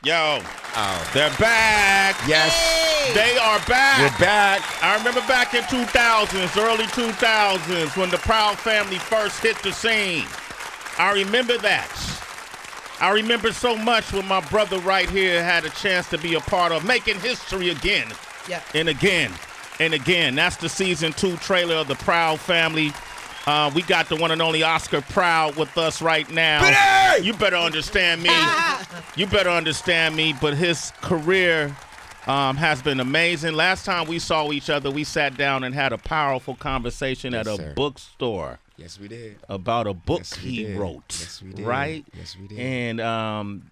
Yo, Oh. they're back. Yes. Hey. They are back. We're back. I remember back in 2000s, early 2000s, when the Proud Family first hit the scene. I remember that. I remember so much when my brother right here had a chance to be a part of making history again. Yeah. And again. And again. That's the season 2 trailer of the Proud Family. We got the one and only Oscar Proud with us right now. Benny! You better understand me. You better understand me. But his career has been amazing. Last time we saw each other, we sat down and had a powerful conversation at a bookstore. Yes, we did. About a book Yes, he wrote. Yes, we did. Right? Yes, we did. And,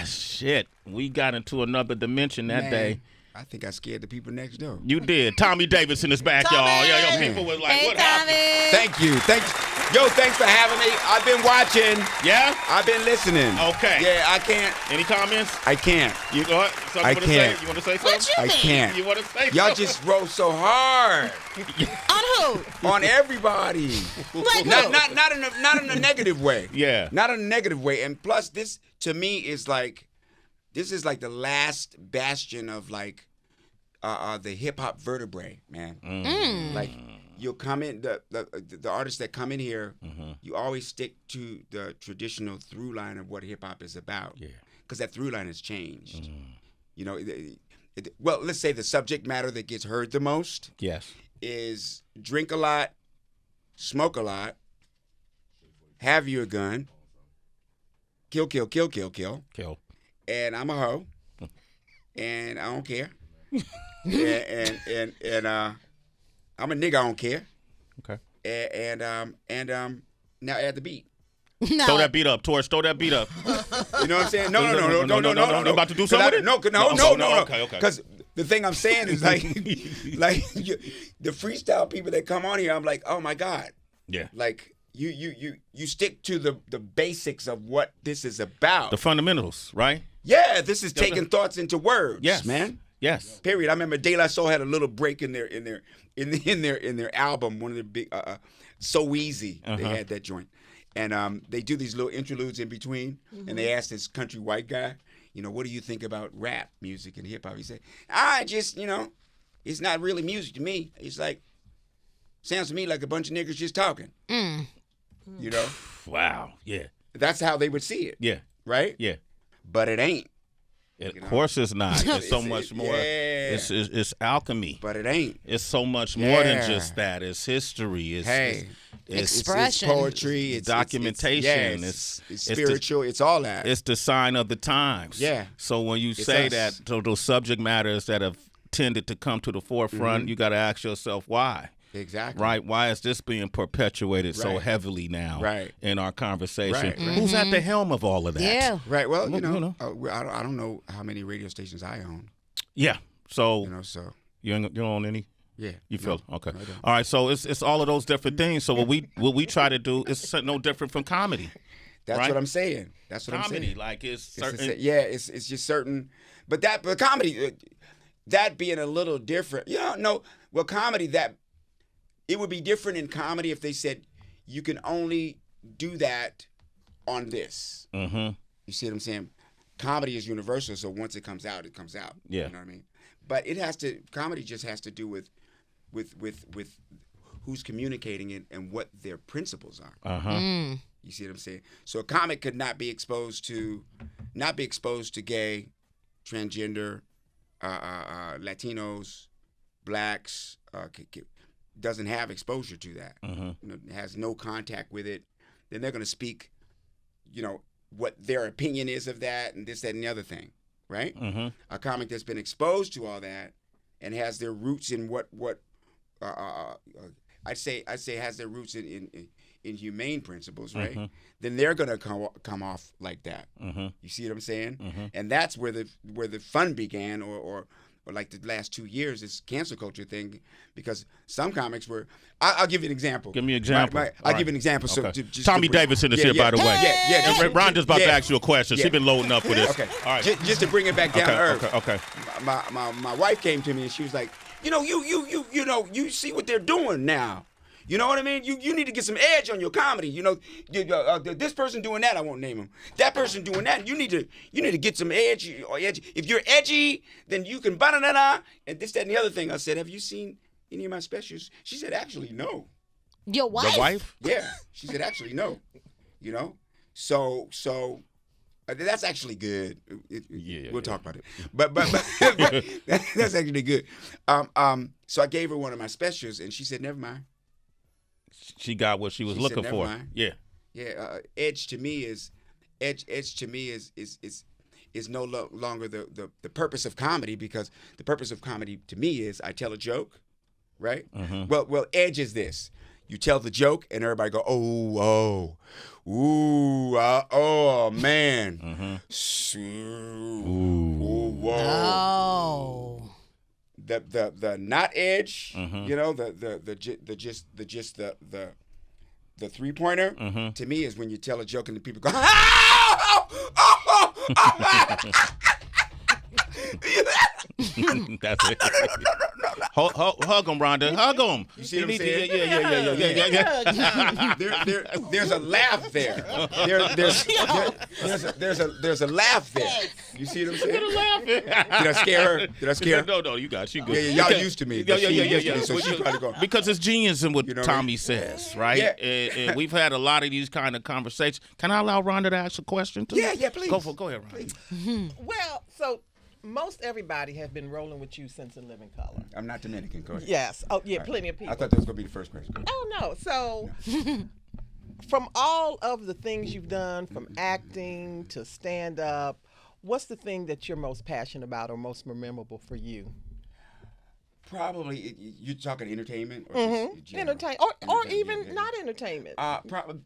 shit, we got into another dimension that day. I think I scared the people next door. You did. Tommy Davidson is back, y'all. Yeah, yo, people was like, Hey, what Tommy. happened? Thank you. Yo, thanks for having me. I've been watching. Yeah? I've been listening. Okay. Yeah, I can't. Any comments? I can't. You go ahead. Something I you wanna can't. Say? You want to say something? What you I mean? can't. You want to say Y'all something? just roll so hard On who? on everybody. Like not, who? not in a negative way. Yeah. Not in a negative way. And plus, this to me is like, this is like the last bastion of like the hip hop vertebrae, man. Like you'll come in, the artists that come in here, you always stick to the traditional through line of what hip hop is about. Yeah. Because that through line has changed. You know, well, let's say the subject matter that gets heard the most Yes. is drink a lot, smoke a lot, have you a gun, kill, Kill. and I'm a hoe, and I don't care, and I'm a nigga, I don't care, Okay. and now add the beat. No. Throw that beat up, Torch. Throw that beat up. You know what I'm saying? No. You about to do something with it? No. Okay. Because the thing I'm saying is like the freestyle people that come on here, I'm like, oh my God. Yeah. Like you stick to the basics of what this is about. The fundamentals, right? Yeah, this is taking thoughts into words. Yes, man. Yes. Period. I remember De La Soul had a little break in their album, one of their big So Easy. They had that joint. And they do these little interludes in between, and they ask this country white guy, you know, what do you think about rap music and hip hop? He said, I just, you know, it's not really music to me. It's like, sounds to me like a bunch of niggas just talking. You know? Wow. Yeah. That's how they would see it. Yeah. Right? Yeah. But it ain't. Of course it's not. It's so It's- much more. yeah. It's alchemy. But it ain't. It's so much more than Yeah. just that. It's history. It's Expression. It's poetry. It's documentation. It's It's spiritual. It's all that. It's the sign of the times. Yeah. So when you say us. that, so those subject matters that have tended to come to the forefront, you got to ask yourself why. Exactly. Right? Why is this being perpetuated so Right. heavily now in our conversation? Right, right. Who's at the helm of all of that? Yeah. Right. Well, you You know, know. I don't know how many radio stations I own. Yeah. So You know, so you don't own any? yeah. You feel No, okay? I don't. All right. So it's all of those different things. So what we try to do is no different from comedy. That's Right? what I'm saying. That's what I'm Comedy, saying. like it's It's the certain. sa- yeah, it's just certain, but comedy, that being a little different. Well, comedy that it would be different in comedy if they said you can only do that on this. Mm-hmm. You see what I'm saying? Comedy is universal, so once it comes out, it comes out. Yeah. You know what I mean? But comedy just has to do with who's communicating it and what their principles are. Uh-huh. You see what I'm saying? So a comic could not be exposed to gay, transgender, Latinos, blacks. Doesn't have exposure to that. Has no contact with it. Then they're going to speak, what their opinion is of that and this, that, and the other thing, right? A comic that's been exposed to all that and has their roots in what I'd say has their roots in humane principles, right? Then they're gonna come off like that. You see what I'm saying? And that's where the fun began, or like the last 2 years, this cancel culture thing, because some comics were. I'll give you an example. Give me an example. I'll give you an example. Okay. So just Tommy Davidson is here, by the way. Yeah. And Rhonda's about to ask you a question. Yeah. She's been loading up for this. Okay. All right. Just to bring it back down to earth. Okay. My wife came to me and she was like, you see what they're doing now. You know what I mean? You need to get some edge on your comedy. You know, this person doing that, I won't name him. That person doing that, you need to get some edge. If you're edgy, then you can banana and this, that, and the other thing. I said, have you seen any of my specials? She said, actually, no. Your wife? The wife? Yeah. She said, actually, no. You know, so that's actually good. We'll talk about it. But that's actually good. So I gave her one of my specials, and she said, never mind. She got what she was looking said, for. mind. Yeah. Yeah. Edge to me is no longer the purpose of comedy, because the purpose of comedy to me is I tell a joke, right? Mm-hmm. Well, edge is this. You tell the joke, and everybody go, oh, ooh, oh, man. Mm-hmm. Ooh, whoa. Oh. The not edge, Mm-hmm. you know, the 3-pointer, Mm-hmm. to me is when you tell a joke and the people go, oh. That's it. Hug him, Rhonda. Hug him. You see what I'm saying? Yeah. There's a laugh there. There's a laugh there. You see what I'm saying? Did I scare her? No, you got you good. Yeah, y'all used to me. Yeah. So she probably go. Because it's genius in what You know what Tommy I mean? says, right? Yeah. And we've had a lot of these kind of conversations. Can I allow Rhonda to ask a question too? Yeah, please. Go ahead, Rhonda. Well, so most everybody has been rolling with you since In Living Color. I'm not Dominican. Go ahead. Yes. Oh, yeah, plenty of people. I thought that was gonna be the first question. Oh, no. So, from all of the things you've done, from acting to stand up, what's the thing that you're most passionate about or most memorable for you? Probably you're talking entertainment or just general? Or Entertainment, even yeah. not entertainment.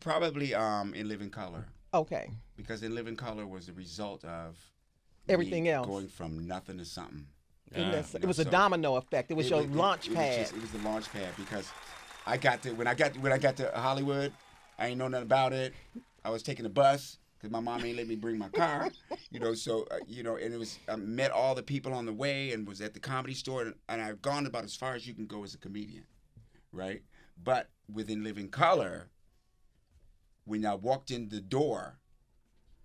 Probably In Living Color, Okay. because In Living Color was the result of Everything me else. going from nothing to something. It was a domino effect. It was your launch pad. It was the launch pad, because when I got to Hollywood, I ain't know nothing about it. I was taking a bus because my mom ain't let me bring my car, you know. So and it was I met all the people on the way and was at the Comedy Store, and I've gone about as far as you can go as a comedian, right? But within Living Color, when I walked in the door,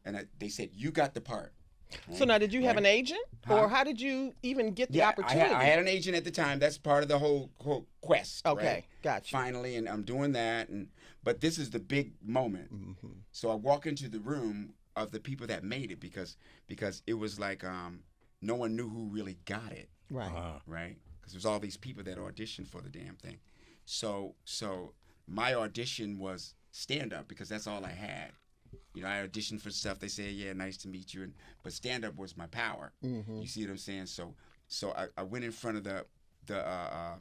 and they said, "You got the part." So now, did you have an agent, or how did you even get the opportunity? I had an agent at the time. That's part of the whole quest. Okay, right? gotcha. Finally, and I'm doing that, but this is the big moment. Mm-hmm. So I walk into the room of the people that made it, because it was like no one knew who really got it, Right. right? Because there's all these people that auditioned for the damn thing. So my audition was stand up, because that's all I had. You know, I auditioned for stuff. They say, "Yeah, nice to meet you," but stand up was my power. Mm-hmm. You see what I'm saying? So I went in front of the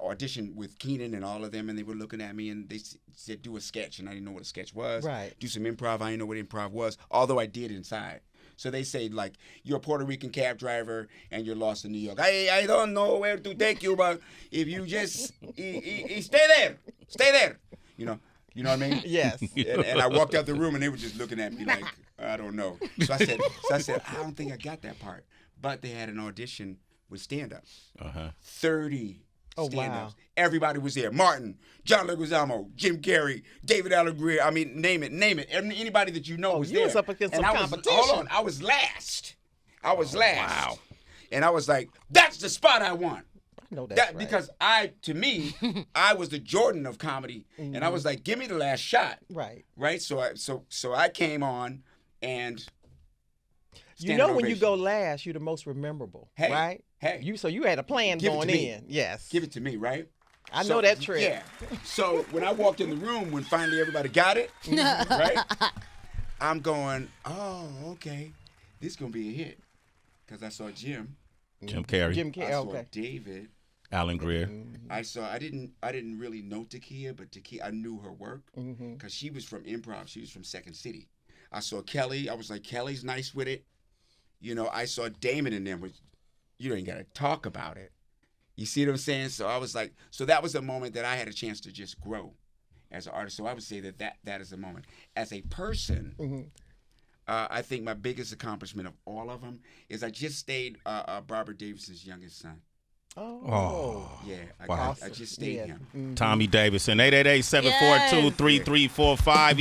audition with Keenan and all of them, and they were looking at me, and they said, "Do a sketch," and I didn't know what a sketch was. Right. Do some improv. I didn't know what improv was, although I did inside. So they say, like, you're a Puerto Rican cab driver and you're lost in New York. I don't know where to take you, but if you just stay there. You know what I mean? Yes. And I walked out the room, and they were just looking at me like, I don't know. So I said, I don't think I got that part. But they had an audition with stand-ups. 30 stand-ups. Wow. Everybody was there. Martin, John Leguizamo, Jim Carrey, David Allen Greer. I mean, name it. Anybody that you know was you there. was up against some competition. Hold on. I was last. Wow. And I was like, that's the spot I want. No, that's right. Because to me, I was the Jordan of comedy, and I was like, give me the last shot. Right. Right. So I came on, and You know, when you go last, you're the most memorable. Hey, right? hey. You had a plan Give it going to me. in. Yes. Give it to me, right? I know that trick. Yeah. So when I walked in the room, when finally everybody got it, right? I'm going, oh, okay, this gonna be a hit, because I saw Jim Carrey. Jim Carrey. I saw Okay. David. Alan Greer. I didn't really know Takia, but I knew her work, because she was from improv. She was from Second City. I saw Kelly. I was like, Kelly's nice with it. You know, I saw Damon in them, which you ain't got to talk about it. You see what I'm saying? So I was like, so that was a moment that I had a chance to just grow as an artist. So I would say that is a moment. As a person, I think my biggest accomplishment of all of them is I just stayed Barbara Davidson's youngest son. Oh. Yeah, I Wow. I just stayed him. Tommy Davidson, 888-742-3345.